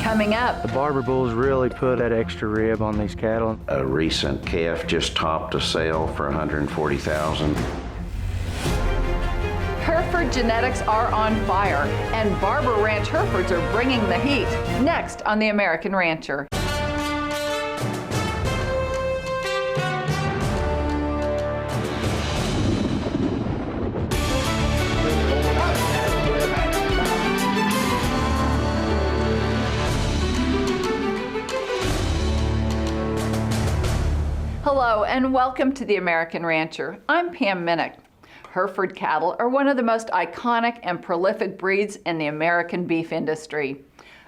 Coming up, The Barber bulls really put that extra rib on these cattle. A recent calf just topped a sale for $140,000. Hereford genetics are on fire, and Barber Ranch Herefords are bringing the heat. Next on The American Rancher. Hello and welcome to The American Rancher. I'm Pam Minnick. Hereford cattle are one of the most iconic and prolific breeds in the American beef industry.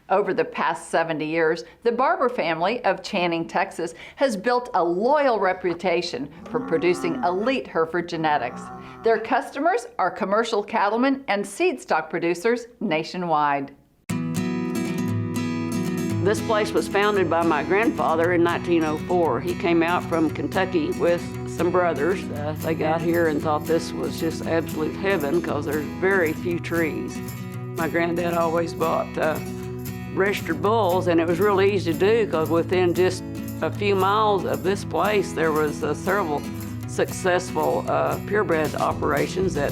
Over the past 70 years, the Barber family of Channing, Texas, has built a loyal reputation for producing elite Hereford genetics. Their customers are commercial cattlemen and seed stock producers nationwide. This place was founded by my grandfather in 1904. He came out from Kentucky with some brothers. They got here and thought this was just absolute heaven because there's very few trees. My granddad always bought registered bulls, and it was really easy to do because within just a few miles of this place there was several successful purebred operations that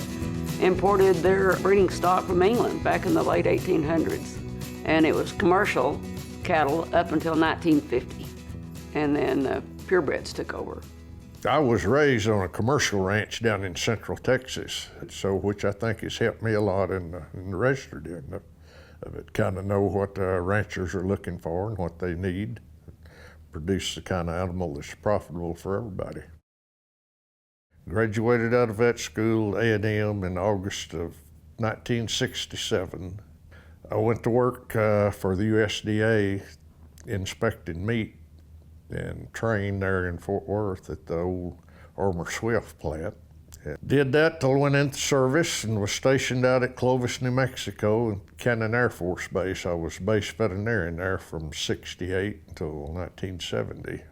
imported their breeding stock from England back in the late 1800s. And it was commercial cattle up until 1950, and then purebreds took over. I was raised on a commercial ranch down in central Texas, so which I think has helped me a lot in the registered end of it. Kind of know what ranchers are looking for and what they need, produce the kind of animal that's profitable for everybody. Graduated out of vet school, A&M, in August of 1967. I went to work for the USDA inspecting meat and trained there in Fort Worth at the old Armour Swift plant. Did that till I went into service and was stationed out at Clovis, New Mexico, in Cannon Air Force Base. I was base veterinarian there from '68 until 1970.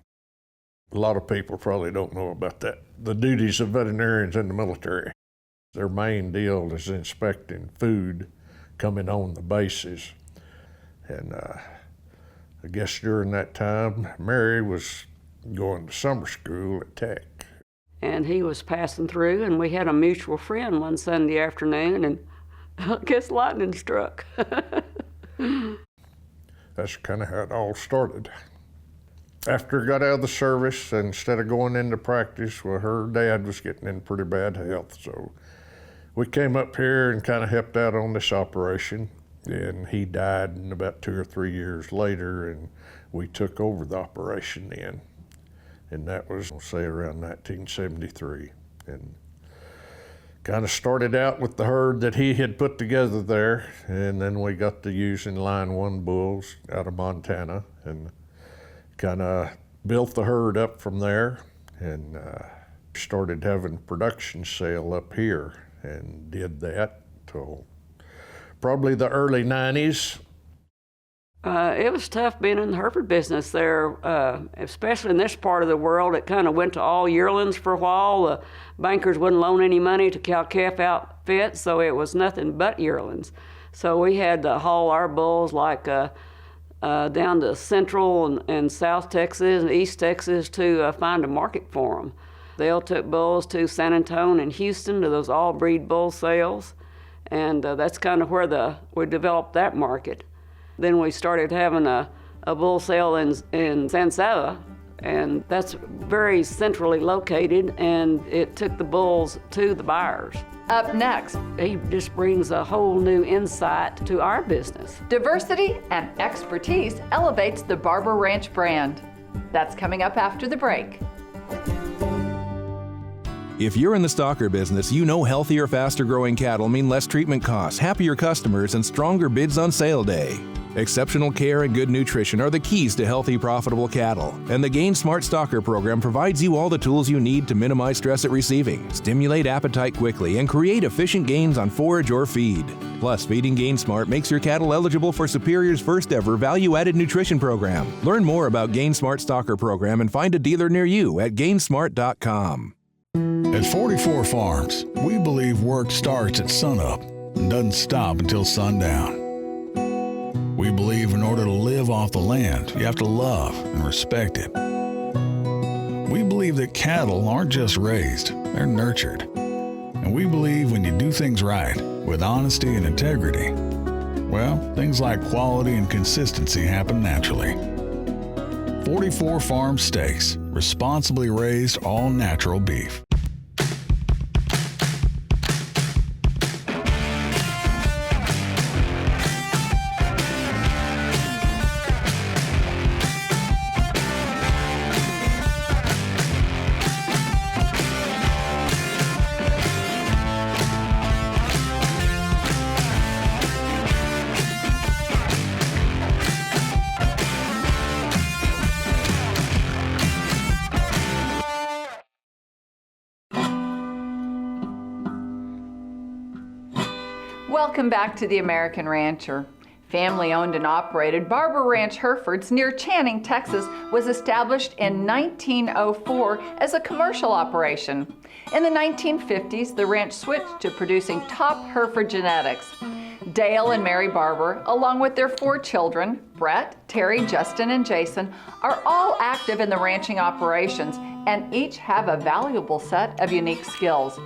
A lot of people probably don't know about that. The duties of veterinarians in the military. Their main deal is inspecting food coming on the bases. And I guess during that time, Mary was going to summer school at Tech. And he was passing through, and we had a mutual friend one Sunday afternoon, and I guess lightning struck. That's kind of how it all started. After I got out of the service, instead of going into practice, well, her dad was getting in pretty bad health, so we came up here and kind of helped out on this operation, and he died in about 2 or 3 years later, and we took over the operation then. And that was, I'll say, around 1973. And kind of started out with the herd that he had put together there, and then we got to using Line 1 bulls out of Montana, and kind of built the herd up from there, and started having production sale up here, and did that till probably the early 90s. It was tough being in the Hereford business there, especially in this part of the world. It kind of went to all yearlings for a while. The bankers wouldn't loan any money to cow-calf outfits, so it was nothing but yearlings. So we had to haul our bulls like down to Central and South Texas and East Texas to find a market for them. They all took bulls to San Antonio and Houston to those all-breed bull sales, and that's kind of where we developed that market. Then we started having a bull sale in San Saba, and that's very centrally located, and it took the bulls to the buyers. Up next, He just brings a whole new insight to our business. diversity and expertise elevates the Barber Ranch brand. That's coming up after the break. If you're in the stocker business, you know healthier, faster-growing cattle mean less treatment costs, happier customers, and stronger bids on sale day. Exceptional care and good nutrition are the keys to healthy, profitable cattle, and the Gain Smart Stocker program provides you all the tools you need to minimize stress at receiving, stimulate appetite quickly, and create efficient gains on forage or feed. Plus, feeding Gain Smart makes your cattle eligible for Superior's first-ever value-added nutrition program. Learn more about Gain Smart Stocker program and find a dealer near you at gainsmart.com. At 44 Farms, we believe work starts at sunup and doesn't stop until sundown. We believe in order to live off the land, you have to love and respect it. We believe that cattle aren't just raised, they're nurtured. And we believe when you do things right, with honesty and integrity, well, things like quality and consistency happen naturally. 44 Farm Steaks, responsibly raised all-natural beef. Welcome back to the American Rancher. Family-owned and operated, Barber Ranch Herefords near Channing, Texas, was established in 1904 as a commercial operation. In the 1950s, the ranch switched to producing top Hereford genetics. Dale and Mary Barber, along with their 4 children, Brett, Terry, Justin, and Jason, are all active in the ranching operations and each have a valuable set of unique skills.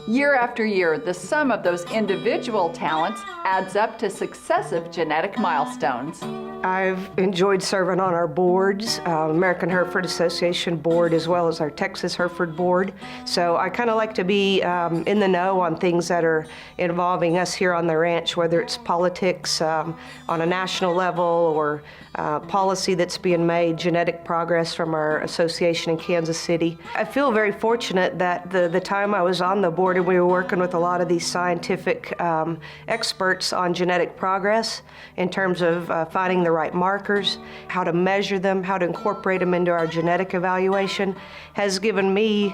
Year after year, the sum of those individual talents adds up to successive genetic milestones. I've enjoyed serving on our boards, American Hereford Association board, as well as our Texas Hereford board. So I kind of like to be in the know on things that are involving us here on the ranch, whether it's politics on a national level or policy that's being made, genetic progress from our association in Kansas City. I feel very fortunate that the time I was on the board and we were working with a lot of these scientific experts on genetic progress in terms of finding the right markers, how to measure them, how to incorporate them into our genetic evaluation, has given me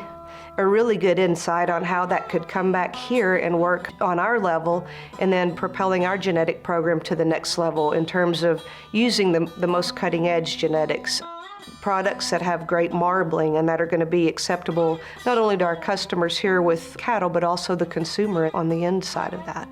a really good insight on how that could come back here and work on our level and then propelling our genetic program to the next level in terms of using the most cutting edge genetics. Products that have great marbling and that are going to be acceptable not only to our customers here with cattle, but also the consumer on the inside of that.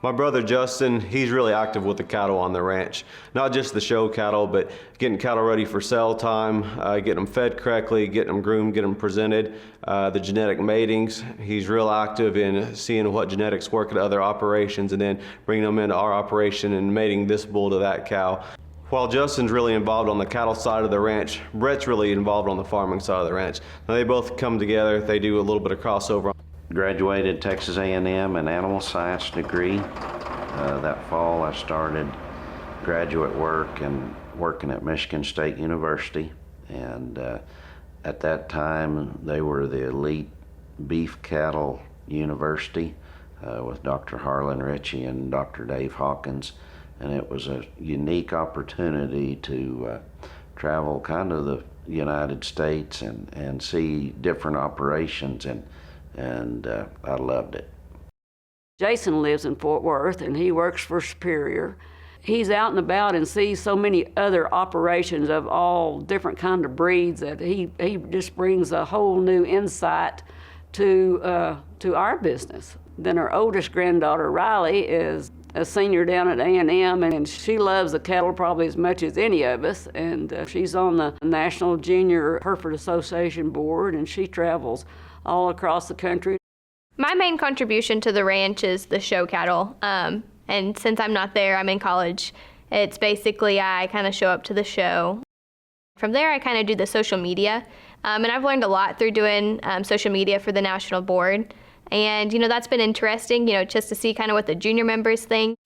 My brother Justin, he's really active with the cattle on the ranch. Not just the show cattle, but getting cattle ready for sale time, getting them fed correctly, getting them groomed, getting them presented, the genetic matings. He's real active in seeing what genetics work at other operations and then bringing them into our operation and mating this bull to that cow. While Justin's really involved on the cattle side of the ranch, Brett's really involved on the farming side of the ranch. Now they both come together, they do a little bit of crossover. Graduated Texas A&M an animal science degree. That fall I started graduate work and working at Michigan State University. And at that time they were the elite beef cattle university with Dr. Harlan Ritchie and Dr. Dave Hawkins. And it was a unique opportunity to travel kind of the United States and see different operations, and I loved it. Jason lives in Fort Worth and he works for Superior. He's out and about and sees so many other operations of all different kind of breeds that he just brings a whole new insight to our business. Then our oldest granddaughter, Riley, is a senior down at A&M, and she loves the cattle probably as much as any of us, and she's on the National Junior Hereford Association board, and she travels all across the country. My main contribution to the ranch is the show cattle, and since I'm not there, I'm in college. It's basically I kind of show up to the show. From there, I kind of do the social media, and I've learned a lot through doing social media for the national board. And, that's been interesting, just to see kind of what the junior members think.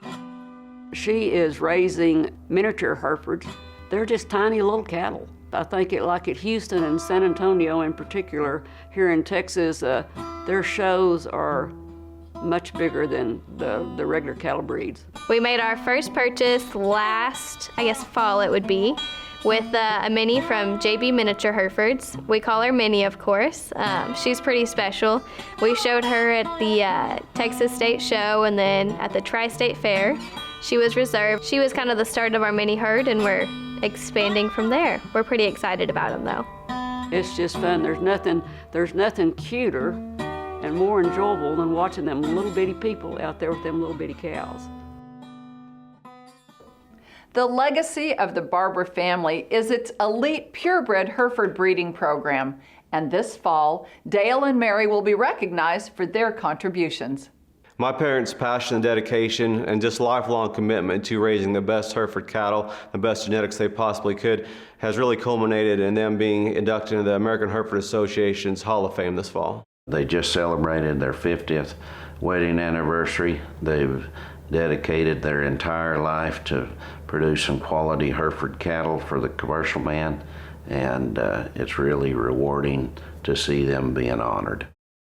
She is raising miniature Herefords. They're just tiny little cattle. I think like at Houston and San Antonio in particular, here in Texas, their shows are much bigger than the regular cattle breeds. We made our first purchase last, fall it would be, with a Minnie from JB Miniature Herefords. We call her Minnie, of course. She's pretty special. We showed her at the Texas State Show and then at the Tri-State Fair. She was reserved. She was kind of the start of our mini herd, and we're expanding from there. We're pretty excited about them, though. It's just fun. There's nothing cuter and more enjoyable than watching them little bitty people out there with them little bitty cows. The legacy of the Barber family is its elite purebred Hereford breeding program, and this fall, Dale and Mary will be recognized for their contributions. My parents' passion and dedication and just lifelong commitment to raising the best Hereford cattle, the best genetics they possibly could, has really culminated in them being inducted into the American Hereford Association's Hall of Fame this fall. They just celebrated their 50th wedding anniversary. They've dedicated their entire life to producing quality Hereford cattle for the commercial man, and it's really rewarding to see them being honored.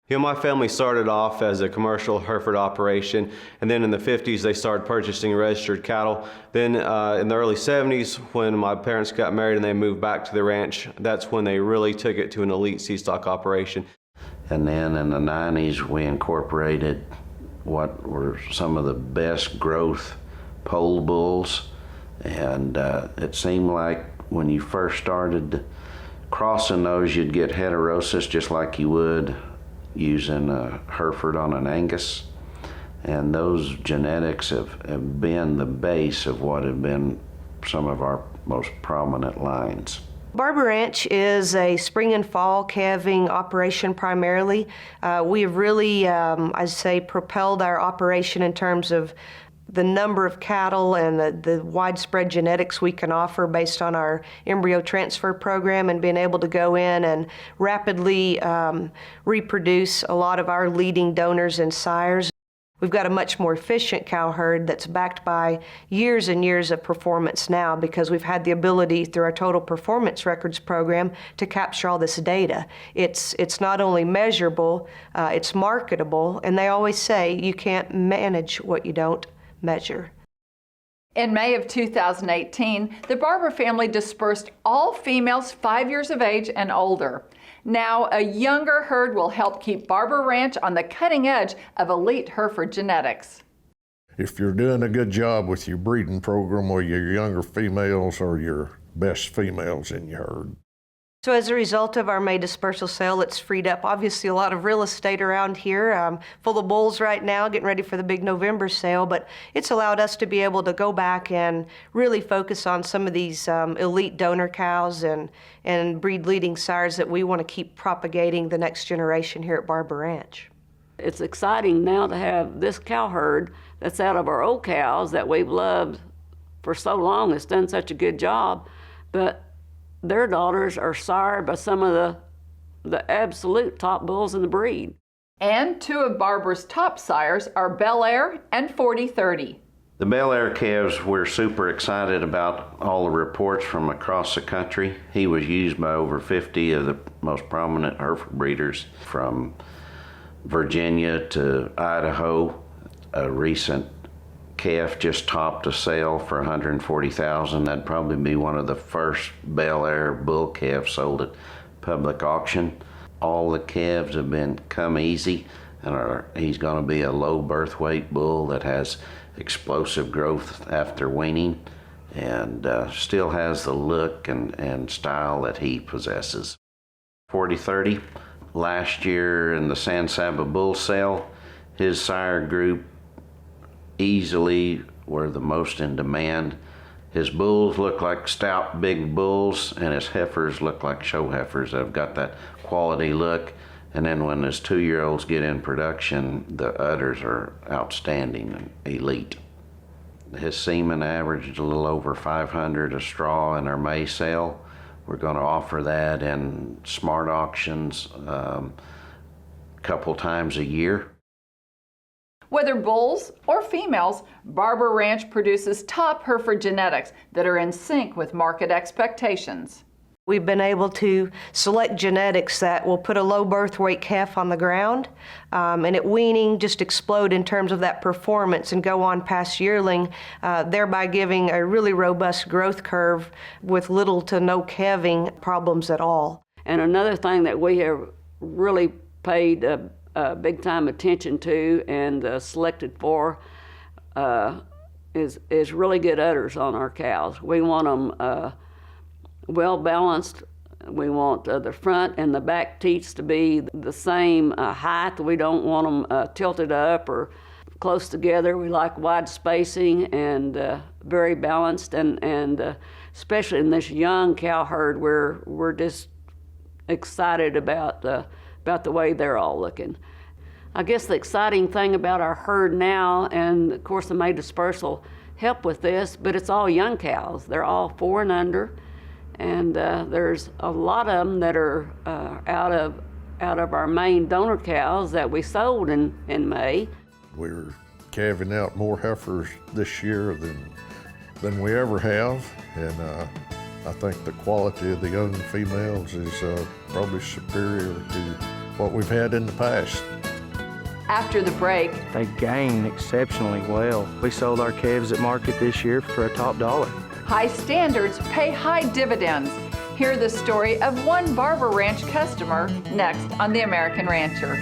You know, my family started off as a commercial Hereford operation, and then in the 50s they started purchasing registered cattle. Then in the early 70s, when my parents got married and they moved back to the ranch, that's when they really took it to an elite seastock operation. And then in the 90s, we incorporated what were some of the best growth pole bulls, and it seemed like when you first started crossing those, you'd get heterosis just like you would using a Hereford on an Angus, and those genetics have been the base of what have been some of our most prominent lines. Barber Ranch is a spring and fall calving operation primarily. We have really, I'd say, propelled our operation in terms of the number of cattle and the widespread genetics we can offer based on our embryo transfer program, and being able to go in and rapidly reproduce a lot of our leading donors and sires. We've got a much more efficient cow herd that's backed by years and years of performance now, because we've had the ability through our Total Performance Records program to capture all this data. It's not only measurable, it's marketable, and they always say you can't manage what you don't measure. In May of 2018, the Barber family dispersed all females 5 years of age and older. Now, a younger herd will help keep Barber Ranch on the cutting edge of elite Hereford genetics. If you're doing a good job with your breeding program, or your younger females or your best females in your herd. So as a result of our May dispersal sale, it's freed up obviously a lot of real estate around here, full of bulls right now, getting ready for the big November sale, but it's allowed us to be able to go back and really focus on some of these elite donor cows and breed leading sires that we want to keep propagating the next generation here at Barber Ranch. It's exciting now to have this cow herd that's out of our old cows that we've loved for so long. It's done such a good job, but their daughters are sired by some of the absolute top bulls in the breed. And two of Barber's top sires are Bel Air and 4030. The Bel Air calves, we're super excited about all the reports from across the country. He was used by over 50 of the most prominent Hereford breeders from Virginia to Idaho. A recent calf just topped a sale for $140,000. That'd probably be one of the first Bel Air bull calves sold at public auction. All the calves have been come easy, and he's going to be a low birth weight bull that has explosive growth after weaning, and still has the look and style that he possesses. 4030, last year in the San Saba bull sale, his sire group easily were the most in demand. His bulls look like stout big bulls, and his heifers look like show heifers that have got that quality look. And then when his 2-year-olds get in production, the udders are outstanding and elite. His semen averaged a little over 500 a straw in our May sale. We're going to offer that in smart auctions a couple times a year. Whether bulls or females, Barber Ranch produces top Hereford genetics that are in sync with market expectations. We've been able to select genetics that will put a low birth weight calf on the ground, and at weaning just explode in terms of that performance and go on past yearling, thereby giving a really robust growth curve with little to no calving problems at all. And another thing that we have really paid big time attention to and selected for is really good udders on our cows. We want them well balanced. We want the front and the back teats to be the same height. We don't want them tilted up or close together. We like wide spacing and very balanced, and especially in this young cow herd, we're just excited about the way they're all looking. I guess the exciting thing about our herd now, and of course the May dispersal help with this, but it's all young cows. They're all 4 and under, and there's a lot of them that are out of our main donor cows that we sold in May. We're calving out more heifers this year than we ever have, and I think the quality of the young females is probably superior to what we've had in the past. After the break, They gain exceptionally well. We sold our calves at market this year for a top dollar. high standards pay high dividends. Hear the story of one Barber Ranch customer next on The American Rancher.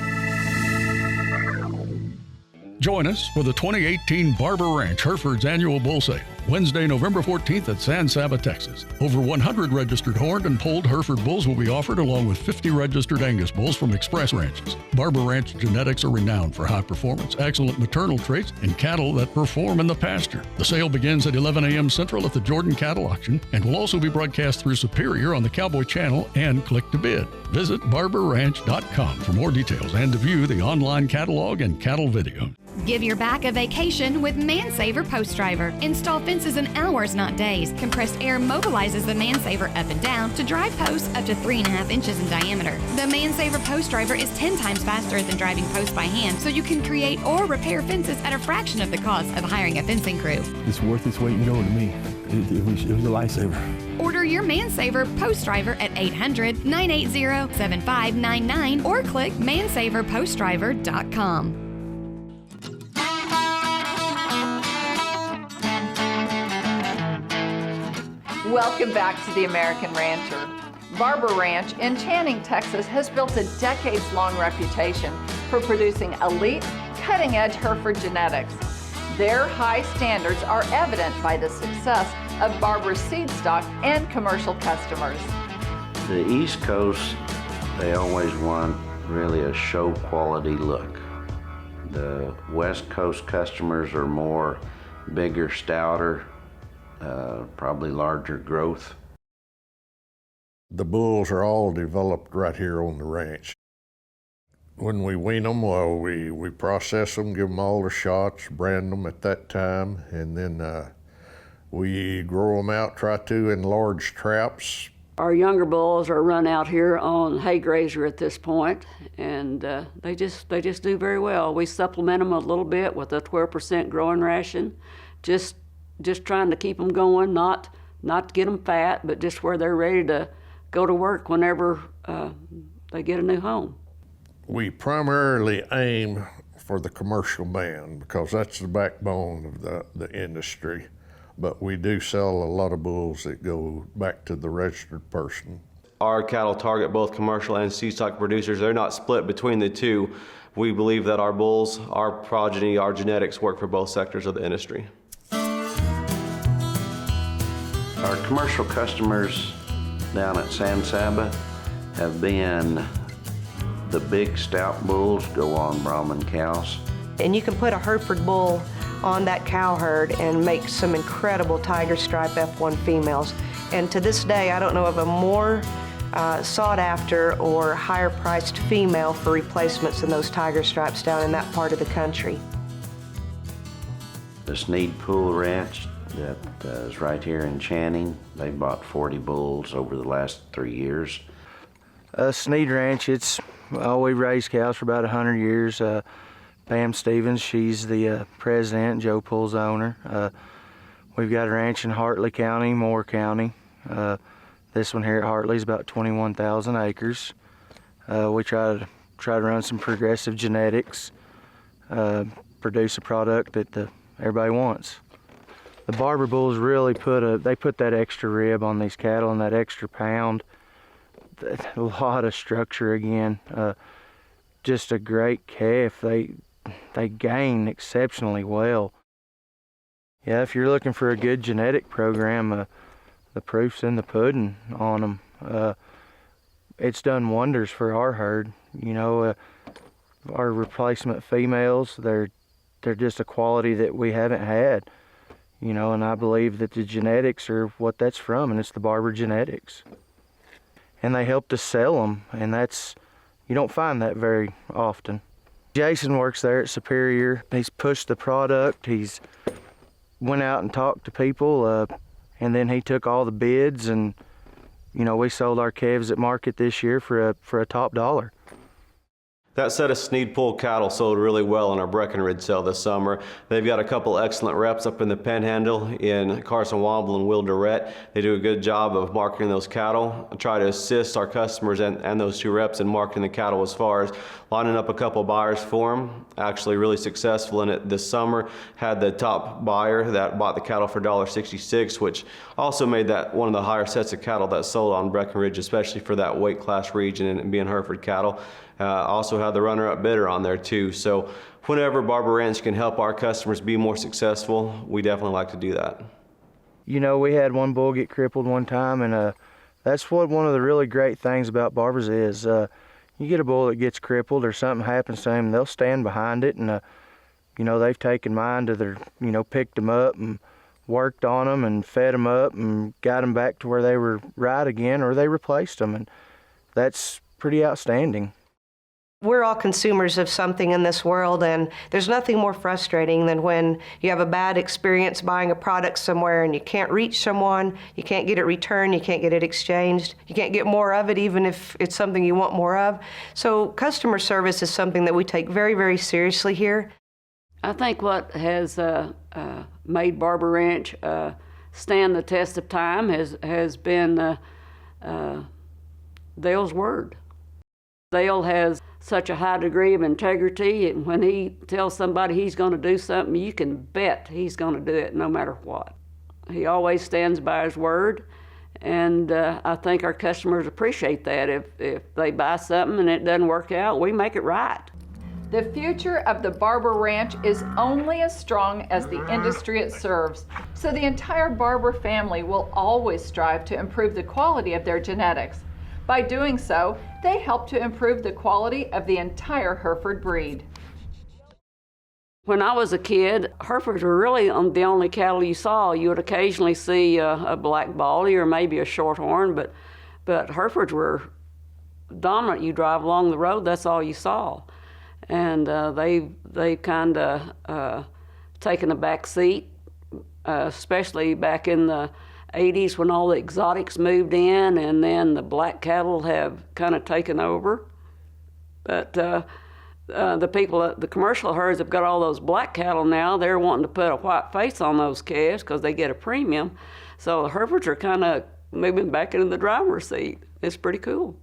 Join us for the 2018 Barber Ranch Herefords Annual Bull Sale, Wednesday, November 14th at San Saba, Texas. Over 100 registered horned and polled Hereford bulls will be offered, along with 50 registered Angus bulls from Express Ranches. Barber Ranch genetics are renowned for high performance, excellent maternal traits, and cattle that perform in the pasture. The sale begins at 11 a.m. Central at the Jordan Cattle Auction and will also be broadcast through Superior on the Cowboy Channel and Click to Bid. Visit barberranch.com for more details and to view the online catalog and cattle video. Give your back a vacation with ManSaver Post Driver. Install fences in hours, not days. Compressed air mobilizes the ManSaver up and down to drive posts up to 3.5 inches in diameter. The ManSaver Post Driver is 10 times faster than driving posts by hand, so you can create or repair fences at a fraction of the cost of hiring a fencing crew. It's worth its weight in gold to me. It was a lifesaver. Order your ManSaver Post Driver at 800-980-7599 or click mansaverpostdriver.com. Welcome back to The American Rancher. Barber Ranch in Channing, Texas has built a decades-long reputation for producing elite, cutting-edge Hereford genetics. Their high standards are evident by the success of Barber's seed stock and commercial customers. The East Coast, they always want really a show quality look. The West Coast customers are more bigger, stouter, probably larger growth. The bulls are all developed right here on the ranch. When we wean them, well, we process them, give them all the shots, brand them at that time, and then we grow them out, try to enlarge traps. Our younger bulls are run out here on hay grazer at this point, and they just do very well. We supplement them a little bit with a 12% growing ration, just trying to keep them going, not to get them fat, but just where they're ready to go to work whenever they get a new home. We primarily aim for the commercial man because that's the backbone of the industry, but we do sell a lot of bulls that go back to the registered person. Our cattle target both commercial and seed stock producers. They're not split between the two. We believe that our bulls, our progeny, our genetics work for both sectors of the industry. Our commercial customers down at San Saba have been the big stout bulls go on Brahman cows. And you can put a Hereford bull on that cow herd and make some incredible tiger stripe F1 females. And to this day, I don't know of a more sought after or higher priced female for replacements than those tiger stripes down in that part of the country. The Sneed Pool Ranch that is right here in Channing, they bought 40 bulls over the last 3 years. Sneed Ranch, we raised cows for about 100 years. Pam Stevens, she's the president, Joe Pool's owner. We've got a ranch in Hartley County, Moore County. This one here at Hartley is about 21,000 acres. We try to run some progressive genetics, produce a product that everybody wants. The Barber bulls really put that extra rib on these cattle and that extra pound. A lot of structure again. Just a great calf. They gain exceptionally well. Yeah, if you're looking for a good genetic program, the proof's in the pudding on them. It's done wonders for our herd. You know, our replacement females, they're they're just a quality that we haven't had, you know, and I believe that the genetics are what that's from, and it's the Barber genetics. And they helped us sell them, and you don't find that very often. Jason works there at Superior. He's pushed the product. He's went out and talked to people, and then he took all the bids, and you know, we sold our calves at market this year for a top dollar. That set of Sneed Pool cattle sold really well in our Breckenridge sale this summer. They've got a couple excellent reps up in the Panhandle in Carson Womble and Will Durrett. They do a good job of marketing those cattle. I try to assist our customers and those two reps in marketing the cattle as far as lining up a couple buyers for them. Actually really successful in it this summer. Had the top buyer that bought the cattle for $1.66, which also made that one of the higher sets of cattle that sold on Breckenridge, especially for that weight class region and being Hereford cattle. Also had the runner-up bidder on there too. So whenever Barber Ranch can help our customers be more successful, we definitely like to do that. You know, we had one bull get crippled one time, and that's what one of the really great things about Barbers is. You get a bull that gets crippled or something happens to him, they'll stand behind it, and you know, they've taken mine to their, you know, picked them up and worked on them and fed them up and got them back to where they were right again, or they replaced them, and that's pretty outstanding. We're all consumers of something in this world, and there's nothing more frustrating than when you have a bad experience buying a product somewhere and you can't reach someone, you can't get it returned, you can't get it exchanged, you can't get more of it even if it's something you want more of. So customer service is something that we take very, very seriously here. I think what has made Barber Ranch stand the test of time has been Dale's word. Dale has such a high degree of integrity, and when he tells somebody he's going to do something, you can bet he's going to do it no matter what. He always stands by his word, and I think our customers appreciate that. If they buy something and it doesn't work out, we make it right. The future of the Barber Ranch is only as strong as the industry it serves, so the entire Barber family will always strive to improve the quality of their genetics. By doing so, they help to improve the quality of the entire Hereford breed. When I was a kid, Herefords were really the only cattle you saw. You would occasionally see a black baldy or maybe a shorthorn, but Herefords were dominant. You drive along the road, that's all you saw. And they've kind of taken a back seat, especially back in the 80s when all the exotics moved in, and then the black cattle have kind of taken over. But the people, the commercial herds have got all those black cattle now. They're wanting to put a white face on those calves because they get a premium. So the Herefords are kind of moving back into the driver's seat. It's pretty cool.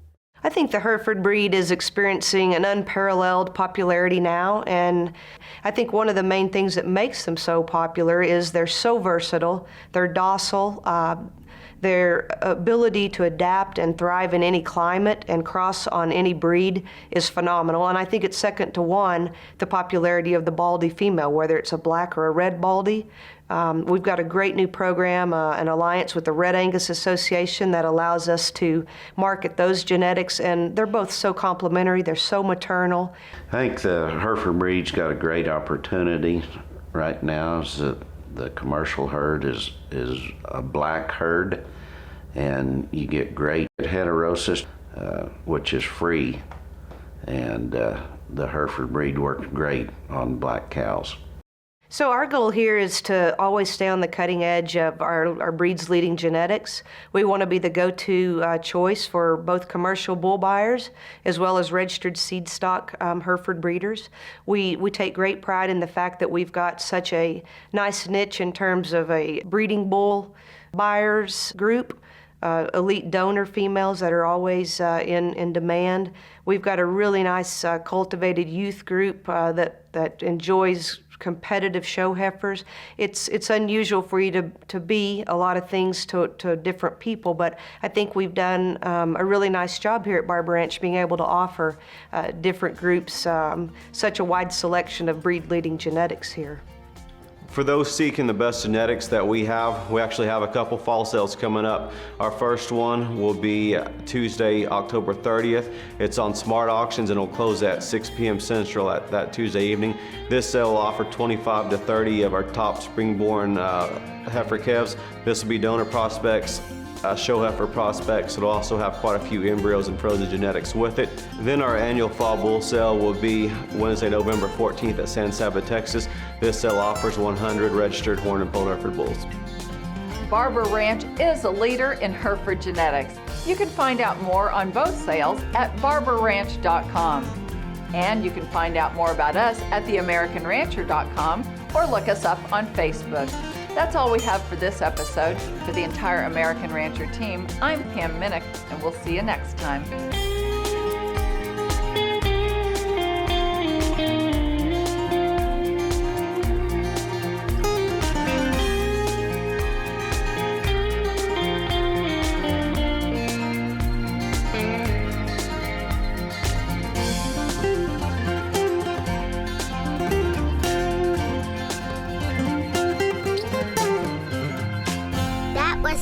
I think the Hereford breed is experiencing an unparalleled popularity now, and I think one of the main things that makes them so popular is they're so versatile, they're docile, their ability to adapt and thrive in any climate and cross on any breed is phenomenal, and I think it's second to one, the popularity of the baldy female, whether it's a black or a red baldy. We've got a great new program, an alliance with the Red Angus Association that allows us to market those genetics, and they're both so complementary, they're so maternal. I think the Hereford breed's got a great opportunity right now. The commercial herd is a black herd, and you get great heterosis, which is free, and the Hereford breed works great on black cows. So our goal here is to always stay on the cutting edge of our breed's leading genetics. We want to be the go-to choice for both commercial bull buyers as well as registered seed stock Hereford breeders. We take great pride in the fact that we've got such a nice niche in terms of a breeding bull buyers group. Elite donor females that are always in demand. We've got a really nice cultivated youth group that enjoys competitive show heifers. It's unusual for you to be a lot of things to different people, but I think we've done a really nice job here at Barber Ranch being able to offer different groups such a wide selection of breed-leading genetics here. For those seeking the best genetics that we actually have a couple fall sales coming up. Our first one will be Tuesday, October 30th. It's on Smart Auctions and it'll close at 6 p.m. Central at that Tuesday evening. This sale will offer 25 to 30 of our top springborn heifer calves. This will be donor prospects, show heifer prospects. It'll also have quite a few embryos and frozen genetics with it. Then our annual fall bull sale will be Wednesday, November 14th at San Saba, Texas. This sale offers 100 registered horn and polled Hereford bulls. Barber Ranch is a leader in Hereford genetics. You can find out more on both sales at barberranch.com. And you can find out more about us at theamericanrancher.com or look us up on Facebook. That's all we have for this episode. For the entire American Rancher team, I'm Pam Minnick, and we'll see you next time.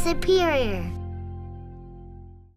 Superior.